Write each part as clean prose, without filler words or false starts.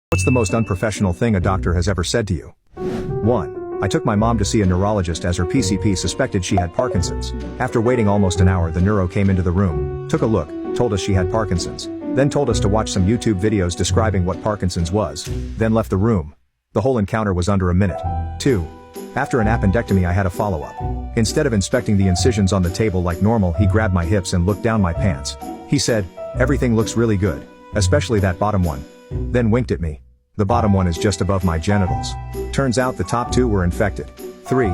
What's the most unprofessional thing a doctor has ever said to you? 1. I took my mom to see a neurologist as her PCP suspected she had Parkinson's. After waiting almost an hour, the neuro came into the room, took a look, told us she had Parkinson's, then told us to watch some YouTube videos describing what Parkinson's was, then left the room. The whole encounter was under a minute. 2. After an appendectomy, I had a follow-up. Instead of inspecting the incisions on the table like normal, he grabbed my hips and looked down my pants. He said, "Everything looks really good, especially that bottom one." Then winked at me. The bottom one is just above my genitals. Turns out the top two were infected. 3.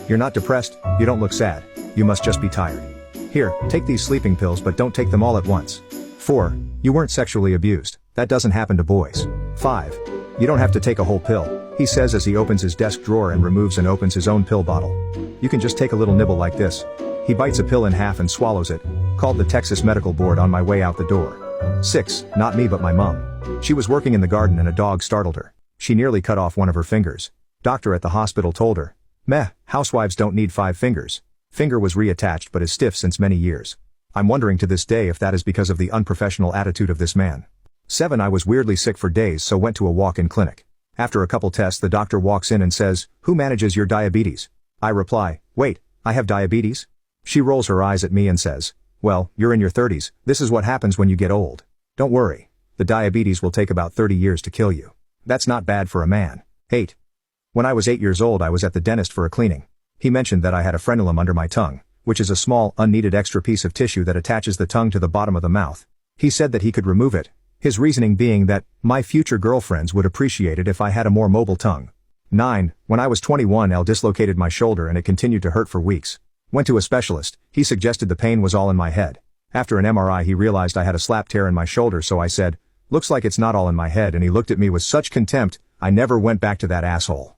You're not depressed, you don't look sad. You must just be tired. Here, take these sleeping pills, but don't take them all at once. 4. You weren't sexually abused. That doesn't happen to boys. 5. You don't have to take a whole pill, he says as he opens his desk drawer and removes and opens his own pill bottle. You can just take a little nibble like this. He bites a pill in half and swallows it. Called the Texas Medical Board on my way out the door. 6. Not me but my mom. She was working in the garden and a dog startled her. She nearly cut off one of her fingers. Doctor at the hospital told her, "Meh, housewives don't need 5 fingers." Finger was reattached but is stiff since many years. I'm wondering to this day if that is because of the unprofessional attitude of this man. 7. I was weirdly sick for days, so went to a walk-in clinic. After a couple tests, the doctor walks in and says, "Who manages your diabetes?" I reply, "Wait, I have diabetes?" She rolls her eyes at me and says, "Well, you're in your 30s, this is what happens when you get old. Don't worry. The diabetes will take about 30 years to kill you. That's not bad for a man." 8. When I was 8 years old, I was at the dentist for a cleaning. He mentioned that I had a frenulum under my tongue, which is a small, unneeded extra piece of tissue that attaches the tongue to the bottom of the mouth. He said that he could remove it, his reasoning being that my future girlfriends would appreciate it if I had a more mobile tongue. 9. When I was 21, I dislocated my shoulder and it continued to hurt for weeks. Went to a specialist. He suggested the pain was all in my head. After an MRI, he realized I had a slap tear in my shoulder, so I said, "Looks like it's not all in my head," and he looked at me with such contempt. I never went back to that asshole.